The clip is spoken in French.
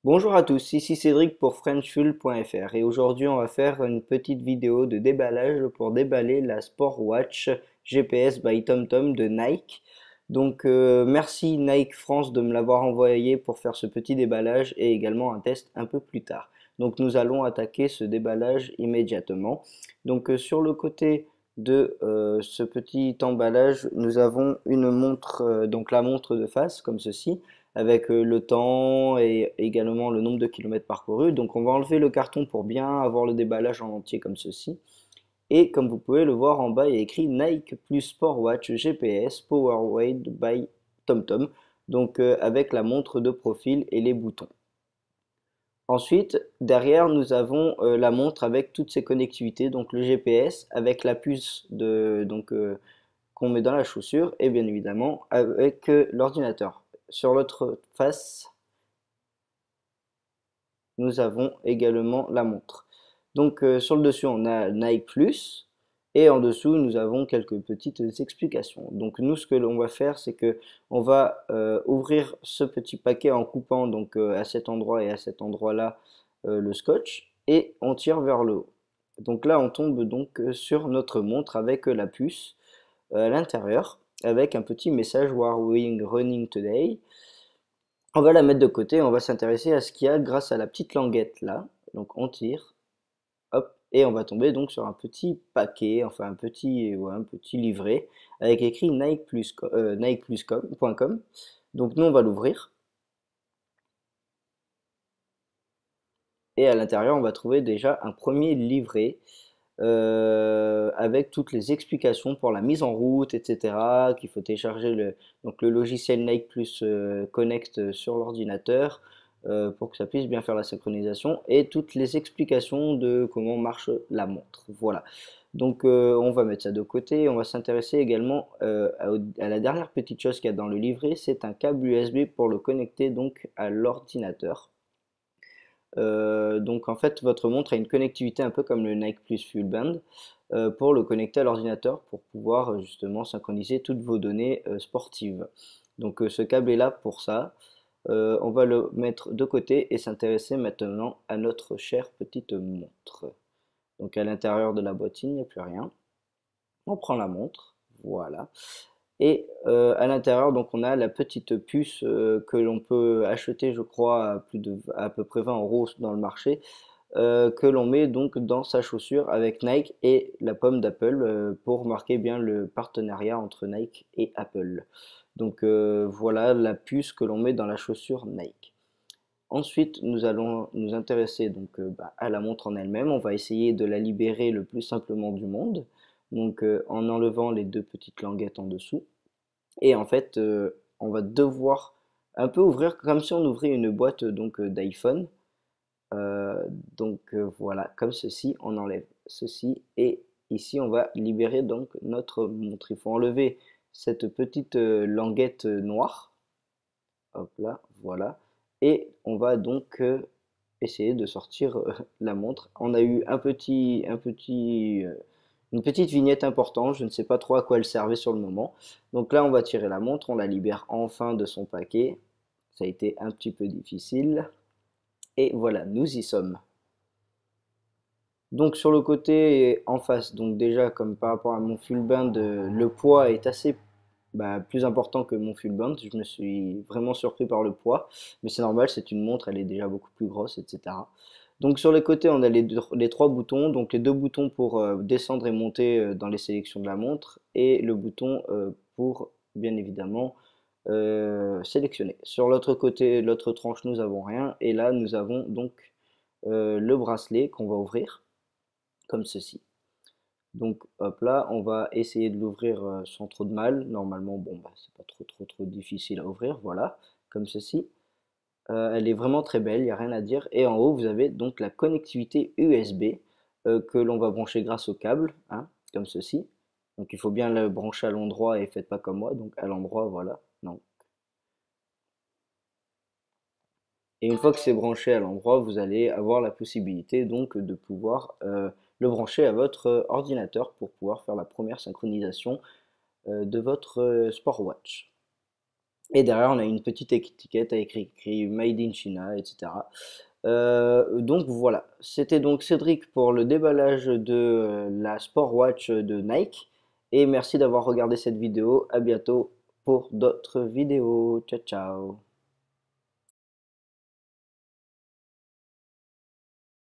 Bonjour à tous, ici Cédric pour Frenchfuel.fr et aujourd'hui on va faire une petite vidéo de déballage pour déballer la Sportwatch GPS by TomTom de Nike. Merci Nike France de me l'avoir envoyé pour faire ce petit déballage et également un test un peu plus tard. Donc nous allons attaquer ce déballage immédiatement. Sur le côté de ce petit emballage, nous avons une montre, donc la montre de face comme ceci avec le temps et également le nombre de kilomètres parcourus. Donc on va enlever le carton pour bien avoir le déballage en entier comme ceci. Et comme vous pouvez le voir en bas, il y a écrit Nike plus Sportwatch GPS Powered by TomTom. Avec la montre de profil et les boutons. Ensuite, derrière, nous avons la montre avec toutes ses connectivités, donc le GPS avec la puce qu'on met dans la chaussure et bien évidemment avec l'ordinateur. Sur l'autre face, nous avons également la montre. Sur le dessus, on a Nike Plus et en dessous, nous avons quelques petites explications. Donc nous, ce que l'on va faire, c'est que on va ouvrir ce petit paquet en coupant à cet endroit et à cet endroit-là le scotch et on tire vers le haut. Donc là, on tombe sur notre montre avec la puce à l'intérieur avec un petit message Warwing Running Today. On va la mettre de côté, on va s'intéresser à ce qu'il y a grâce à la petite languette là. Donc on tire, hop, et on va tomber donc sur un petit paquet, enfin un petit livret avec écrit Nike+com.com. Donc nous on va l'ouvrir et à l'intérieur on va trouver déjà un premier livret avec toutes les explications pour la mise en route, etc. Qu'il faut télécharger le logiciel Nike Plus Connect sur l'ordinateur pour que ça puisse bien faire la synchronisation et toutes les explications de comment marche la montre. Voilà. On va mettre ça de côté. On va s'intéresser également à la dernière petite chose qu'il y a dans le livret, c'est un câble USB pour le connecter donc à l'ordinateur. En fait, votre montre a une connectivité un peu comme le Nike Plus Fuel Band pour le connecter à l'ordinateur pour pouvoir justement synchroniser toutes vos données sportives. Ce câble est là pour ça. On va le mettre de côté et s'intéresser maintenant à notre chère petite montre. Donc à l'intérieur de la boîtine, il n'y a plus rien. On prend la montre, voilà. Et à l'intérieur, donc on a la petite puce que l'on peut acheter, je crois, à peu près 20 euros dans le marché, que l'on met donc dans sa chaussure avec Nike et la pomme d'Apple pour marquer bien le partenariat entre Nike et Apple. Voilà la puce que l'on met dans la chaussure Nike. Ensuite, nous allons nous intéresser à la montre en elle-même. On va essayer de la libérer le plus simplement du monde, en enlevant les deux petites languettes en dessous. Et en fait, on va devoir un peu ouvrir comme si on ouvrait une boîte d'iPhone. Voilà, comme ceci, on enlève ceci et ici on va libérer donc notre montre. Il faut enlever cette petite languette noire. Hop là, voilà. Et on va essayer de sortir la montre. On a eu une petite vignette importante, je ne sais pas trop à quoi elle servait sur le moment. Donc là, on va tirer la montre, on la libère enfin de son paquet. Ça a été un petit peu difficile. Et voilà, nous y sommes. Donc sur le côté en face, donc déjà comme par rapport à mon full band, le poids est assez plus important que mon full band. Je me suis vraiment surpris par le poids, mais c'est normal, c'est une montre, elle est déjà beaucoup plus grosse, etc. Donc sur les côtés, on a les trois boutons, donc les deux boutons pour descendre et monter dans les sélections de la montre, et le bouton pour bien évidemment sélectionner. Sur l'autre côté, l'autre tranche, nous avons rien, et là nous avons le bracelet qu'on va ouvrir comme ceci. Donc hop là, on va essayer de l'ouvrir sans trop de mal. Normalement, c'est pas trop difficile à ouvrir. Voilà, comme ceci. Elle est vraiment très belle, il n'y a rien à dire. Et en haut, vous avez donc la connectivité USB que l'on va brancher grâce au câble, hein, comme ceci. Donc il faut bien le brancher à l'endroit et faites pas comme moi, donc à l'endroit, voilà. Non. Et une fois que c'est branché à l'endroit, vous allez avoir la possibilité donc de pouvoir le brancher à votre ordinateur pour pouvoir faire la première synchronisation de votre Sportwatch. Et derrière, on a une petite étiquette avec écrit Made in China, etc. Donc voilà, c'était donc Cédric pour le déballage de la Sport Watch de Nike. Et merci d'avoir regardé cette vidéo. À bientôt pour d'autres vidéos. Ciao, ciao.